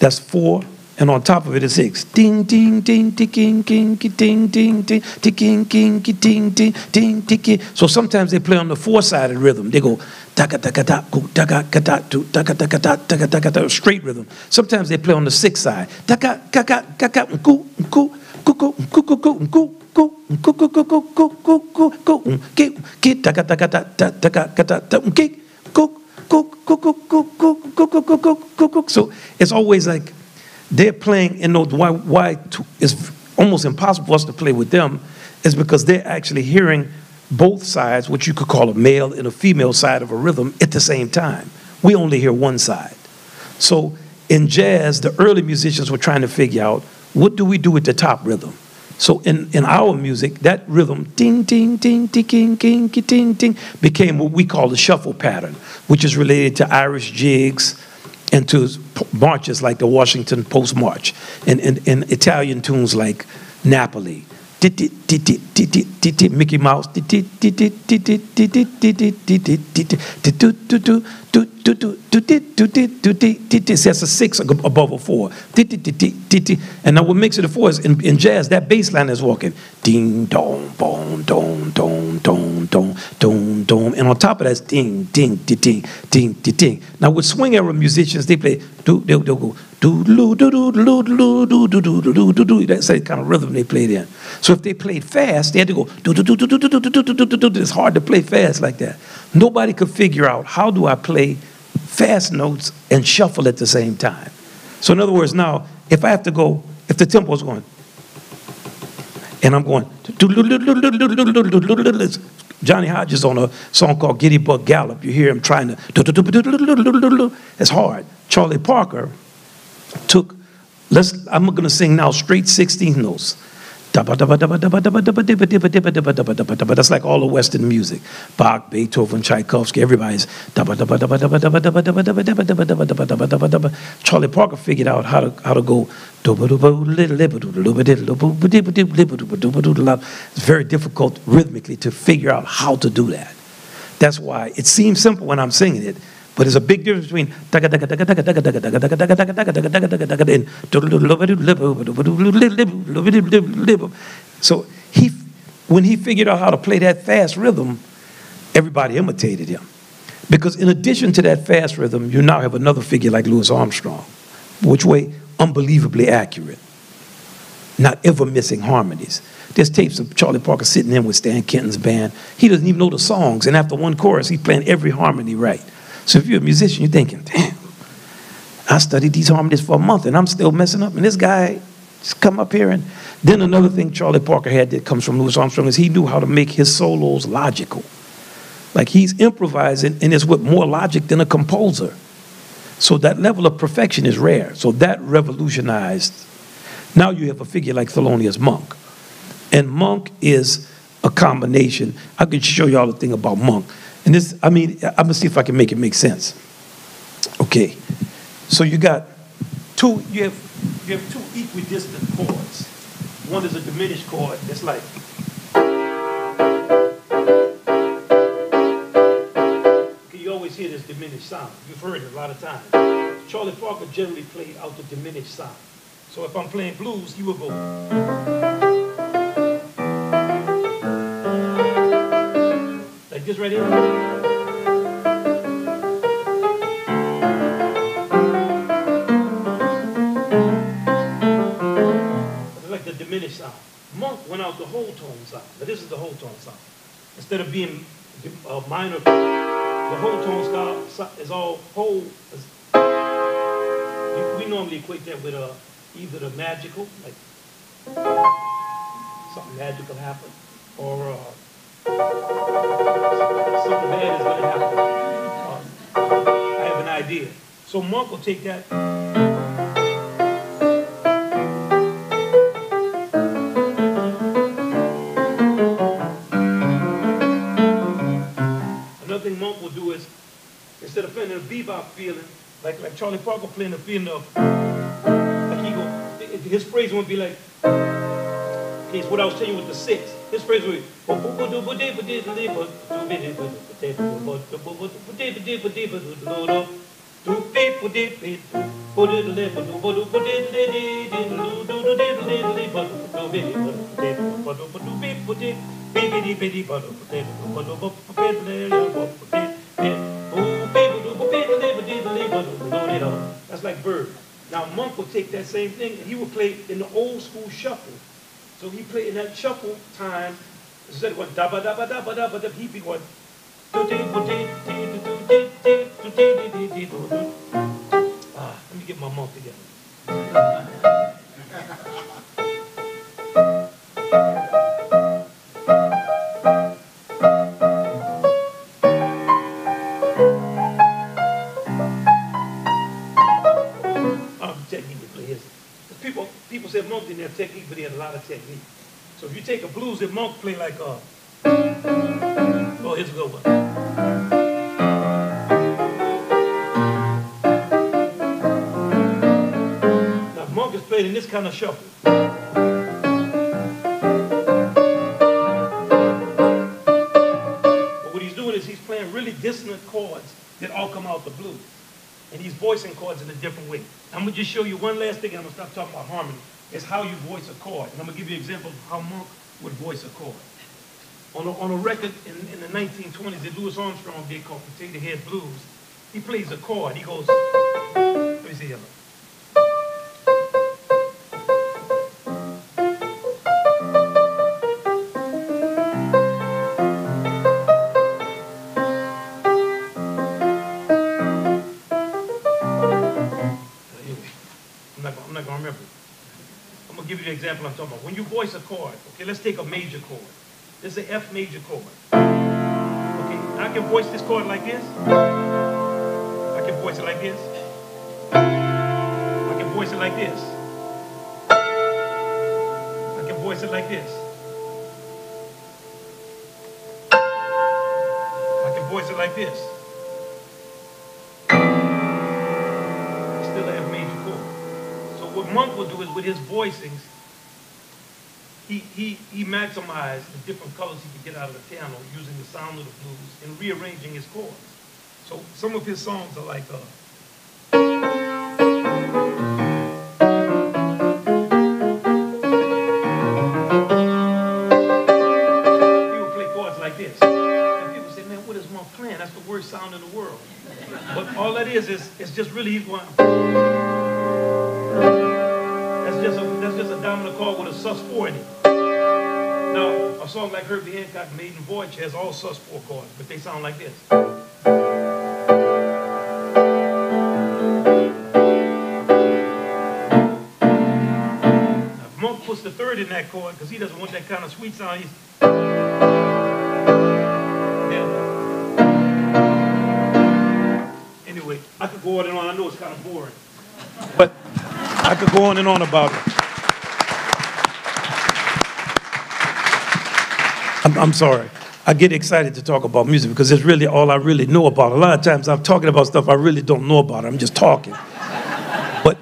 that's 4, and on top of it is 6. Ding, ding, ding, ding, ding, ding, ding, ding, ding, ding, ding, ding, ding, ding. So sometimes they play on the 4-sided rhythm. They go daga daga da go daga daga do daga daga da daga daga da, straight rhythm. Sometimes they play on the 6 side. Daga daga daga go go go go go go go go. Go go go go go go go go go get daga daga da daga daga da get go go go go go go go go go go go. So it's always like they're playing, and why it's almost impossible for us to play with them is because they're actually hearing both sides, which you could call a male and a female side of a rhythm at the same time. We only hear one side. So in jazz, the early musicians were trying to figure out, what do we do with the top rhythm? So in our music, that rhythm, ding, ding, ding, ding, ding, ding, ding, ding, became what we call the shuffle pattern, which is related to Irish jigs and to marches like the Washington Post March, and Italian tunes like Napoli, Mickey Mouse, that's a 6 above a 4. And now what makes it a 4 is in jazz, that bass line is walking ding dong bong dong dong dong dong dong dong, and on top of that's ding ding ding ding ding ding. Now with swing era musicians, they play they'll go do do do do do do do do do do do do. That's the kind of rhythm they played in. So if they played fast, they had to go do do do do do do do do do do do. It's hard to play fast like that. Nobody could figure out, how do I play fast notes and shuffle at the same time? So in other words, now if I have to go, if the tempo is going, and I'm going, Johnny Hodges on a song called Giddy Buck Gallop, you hear him trying to, it's hard. Charlie Parker took, I'm going to sing now straight 16th notes. That's like all the Western music. Bach, Beethoven, Tchaikovsky, everybody's. Charlie Parker figured out how to go. It's very difficult rhythmically to figure out how to do that. That's why it seems simple when I'm singing it, but there's a big difference between so when he figured out how to play that fast rhythm, everybody imitated him. Because in addition to that fast rhythm, you now have another figure like Louis Armstrong, which way unbelievably accurate, not ever missing harmonies. There's tapes of Charlie Parker sitting in with Stan Kenton's band. He doesn't even know the songs, and after one chorus, he's playing every harmony right. So if you're a musician, you're thinking, damn, I studied these harmonies for a month and I'm still messing up, and this guy just come up here. And then another thing Charlie Parker had that comes from Louis Armstrong is he knew how to make his solos logical. Like he's improvising and it's with more logic than a composer. So that level of perfection is rare. So that revolutionized. Now you have a figure like Thelonious Monk. And Monk is a combination. I can show you all the thing about Monk. And this, I mean, I'm gonna see if I can make it make sense. Okay, so you have two equidistant chords. One is a diminished chord. It's like, you always hear this diminished sound. You've heard it a lot of times. Charlie Parker generally played out the diminished sound. So if I'm playing blues, he will go. Like this right here. It's like the diminished sound. Monk went out the whole tone sound. But this is the whole tone sound. Instead of being minor, the whole tone sound is all whole. We normally equate that with either the magical, like something magical happen, or something bad is going to happen. I have an idea. So Monk will take that. bebop feeling, like Charlie Parker playing the feeling of, like he go, his phrase won't be like, okay, it's what I was telling you with the six. His phrase would that's like Bird. Now Monk would take that same thing and he would play in the old school shuffle. So he played in that shuffle time. Instead of going dabba dabba dabba dabba dabba, he'd be going. Let me get my Monk together. People said Monk didn't have technique, but he had a lot of technique. So if you take a blues that Monk play like oh, here's a good one. Now Monk is played in this kind of shuffle. But what he's doing is he's playing really dissonant chords that all come out the blues. And he's voicing chords in a different way. I'm going to just show you one last thing, and I'm going to stop talking about harmony. It's how you voice a chord. And I'm going to give you an example of how Monk would voice a chord. On a record in the 1920s that Louis Armstrong did called Potato Head Blues, he plays a chord. He goes, let me see here. Example I'm talking about. When you voice a chord, okay, let's take a major chord. This is an F major chord. Okay, I can voice this chord like this. I can voice it like this. I can voice it like this. I can voice it like this. I can voice it like this. It's still an F major chord. So what Monk will do is with his voicings, he maximized the different colors he could get out of the piano using the sound of the blues and rearranging his chords. So some of his songs are like he would play chords like this. And people say, man, what is Monk playing? That's the worst sound in the world. But all that is it's just really he's going. That's just a dominant chord with a sus4 in it. Now, a song like Herbie Hancock, Maiden Voyage, has all sus4 chords, but they sound like this. Now, if Monk puts the third in that chord, because he doesn't want that kind of sweet sound, he's... Yeah. Anyway, I could go on and on. I know it's kind of boring. But I could go on and on about it. I'm sorry. I get excited to talk about music because it's really all I really know about. A lot of times I'm talking about stuff I really don't know about. I'm just talking. But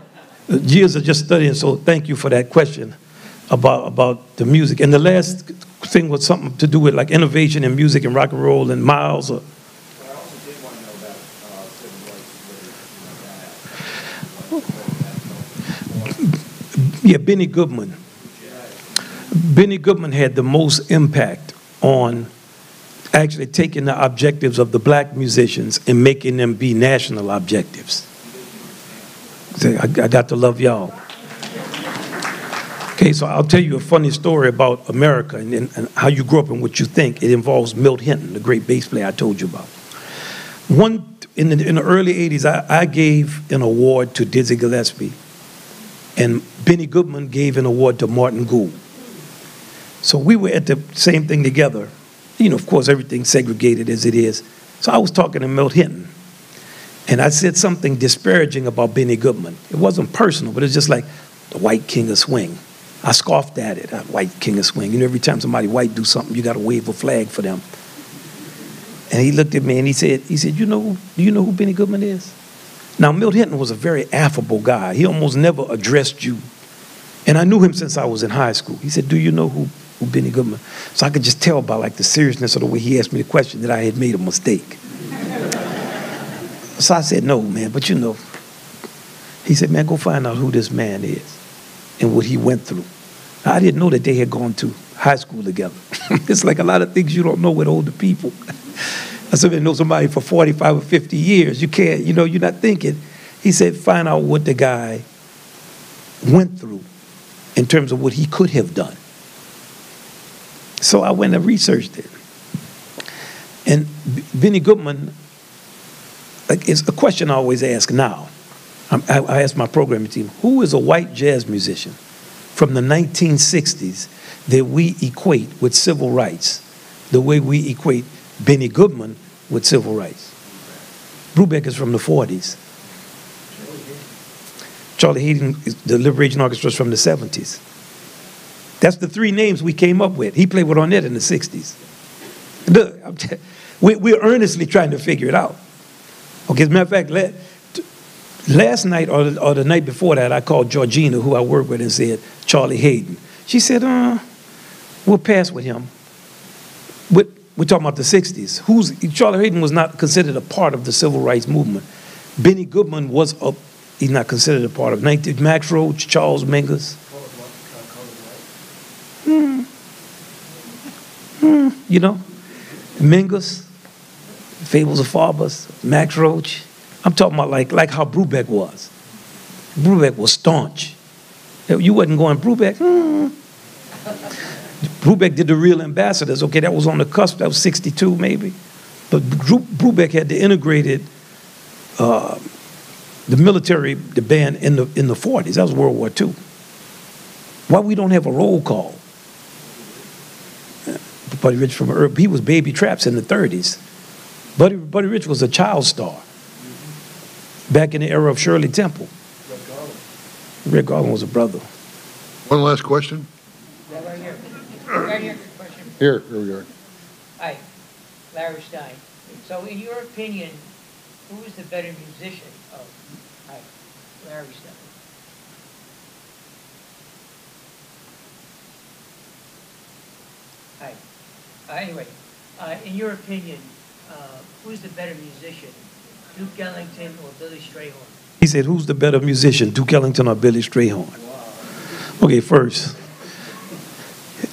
years of just studying, so thank you for that question about the music. And the last thing was something to do with like innovation in music and rock and roll and Miles. I also did want to know about civil rights. Yeah, Benny Goodman. Benny Goodman had the most impact on actually taking the objectives of the black musicians and making them be national objectives. I got to love y'all. Okay, so I'll tell you a funny story about America and how you grew up and what you think. It involves Milt Hinton, the great bass player I told you about. In the early 80s, I gave an award to Dizzy Gillespie, and Benny Goodman gave an award to Martin Gould. So we were at the same thing together. You know, of course, everything's segregated as it is. So I was talking to Milt Hinton, and I said something disparaging about Benny Goodman. It wasn't personal, but it's just like the white king of swing. I scoffed at it, white king of swing. You know, every time somebody white do something, you got to wave a flag for them. And he looked at me and he said, do you know who Benny Goodman is? Now, Milt Hinton was a very affable guy. He almost never addressed you. And I knew him since I was in high school. He said, do you know who Benny Goodman? So I could just tell by like the seriousness of the way he asked me the question that I had made a mistake. So I said, no, man, but you know. He said, man, go find out who this man is and what he went through. I didn't know that they had gone to high school together. It's like a lot of things you don't know with older people. I said, know somebody for 45 or 50 years. You can't, you're not thinking. He said, find out what the guy went through in terms of what he could have done. So I went and researched it. And Benny Goodman, like, it's a question I always ask now. I ask my programming team, who is a white jazz musician from the 1960s that we equate with civil rights the way we equate Benny Goodman with civil rights? Brubeck is from the 40s. Charlie Hayden, the Liberation Orchestra, is from the 70s. That's the three names we came up with. He played with Ornette in the 60s. Look, we're earnestly trying to figure it out. Okay, as a matter of fact, last night or the night before that, I called Georgina, who I work with, and said, Charlie Hayden. She said, we'll pass with him. We're talking about the 60s. Charlie Hayden was not considered a part of the civil rights movement. Benny Goodman he's not considered a part of it. Max Roach, Charles Mingus. Mingus, Fables of Farbus, Max Roach. I'm talking about like how Brubeck was. Brubeck was staunch. You wasn't going, Brubeck. Brubeck did the Real Ambassadors. Okay, that was on the cusp. That was 62 maybe. But Brubeck had the integrated, the military, the band in the 40s. That was World War II. Why we don't have a roll call? Buddy Rich he was Baby Traps in the 30s. Buddy Rich was a child star back in the era of Shirley Temple. Red Garland was a brother. One last question. Right here. Right here. Question. Here we are. Hi, Larry Stein. So in your opinion, who is the better musician of Larry Stein? Hi. Anyway, in your opinion, who's the better musician, Duke Ellington or Billy Strayhorn? He said, who's the better musician, Duke Ellington or Billy Strayhorn? Wow. Okay, first,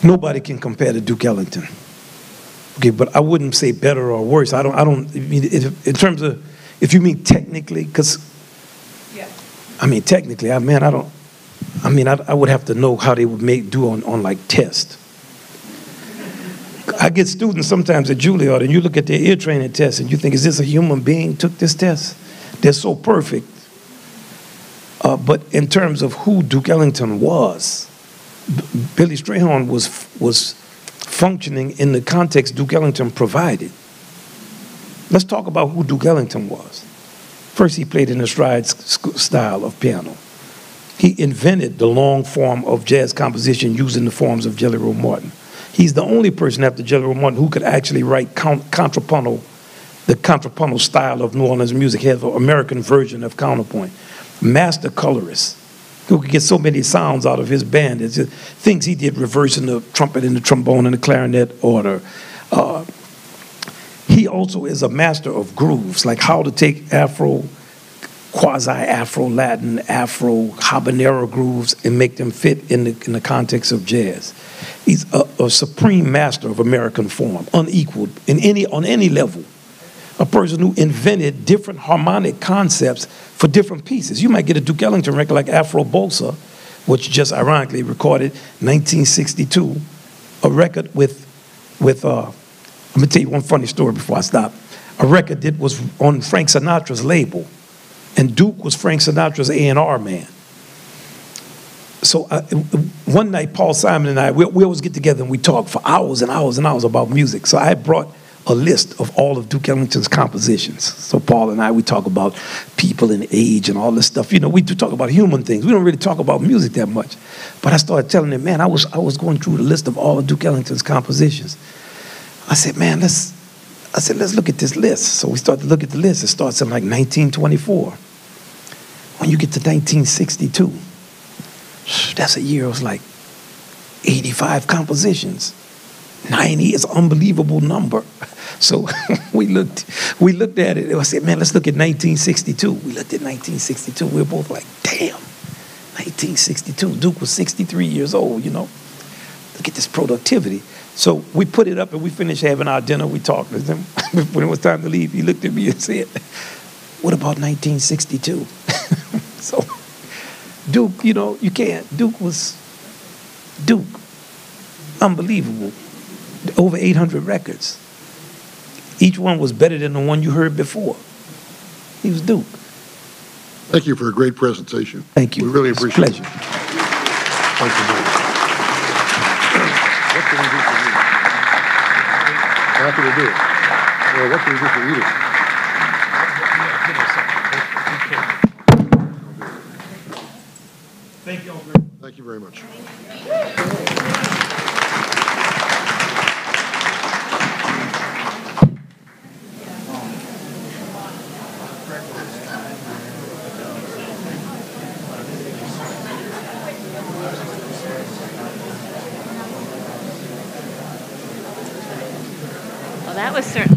nobody can compare to Duke Ellington. Okay, but I wouldn't say better or worse. I don't mean, in terms of, if you mean technically, because, yeah. I mean, technically, I would have to know how they would do on like test. I get students sometimes at Juilliard, and you look at their ear training test, and you think, is this a human being took this test? They're so perfect. But in terms of who Duke Ellington was, Billy Strayhorn was functioning in the context Duke Ellington provided. Let's talk about who Duke Ellington was. First, he played in the stride style of piano. He invented the long form of jazz composition using the forms of Jelly Roll Morton. He's the only person after Jelly Roll Morton who could actually write contrapuntal, the contrapuntal style of New Orleans music. He has an American version of counterpoint. Master colorist who could get so many sounds out of his band. It's just things he did, reversing the trumpet and the trombone and the clarinet order. He also is a master of grooves, like how to take Afro, quasi-Afro, Latin, Afro, habanero grooves and make them fit in the context of jazz. He's a supreme master of American form, unequaled on any level. A person who invented different harmonic concepts for different pieces. You might get a Duke Ellington record like Afro Bossa, which just ironically recorded 1962, a record with let me tell you one funny story before I stop. A record that was on Frank Sinatra's label, and Duke was Frank Sinatra's A&R man. So one night, Paul Simon and I, we always get together and we talk for hours and hours and hours about music. So I brought a list of all of Duke Ellington's compositions. So Paul and I, we talk about people and age and all this stuff. You know, we do talk about human things. We don't really talk about music that much. But I started telling him, man, I was going through the list of all of Duke Ellington's compositions. I said, man, I said, let's look at this list. So we started to look at the list. It starts in like 1924. When you get to 1962, that's a year it was like 85 compositions. 90 is an unbelievable number. So we looked at it. I said, man, let's look at 1962. We looked at 1962. We were both like, damn, 1962. Duke was 63 years old, you know. Look at this productivity. So we put it up and we finished having our dinner. We talked with him. When it was time to leave, he looked at me and said, what about 1962? So Duke, you know, you can't. Duke was Duke. Unbelievable. Over 800 records. Each one was better than the one you heard before. He was Duke. Thank you for a great presentation. Thank you. We really appreciate it. Pleasure. Thank you very much. What can we do for you? Happy to do it. Well, what can we do for you? Thank you all very much. Thank you very much. Well, that was certainly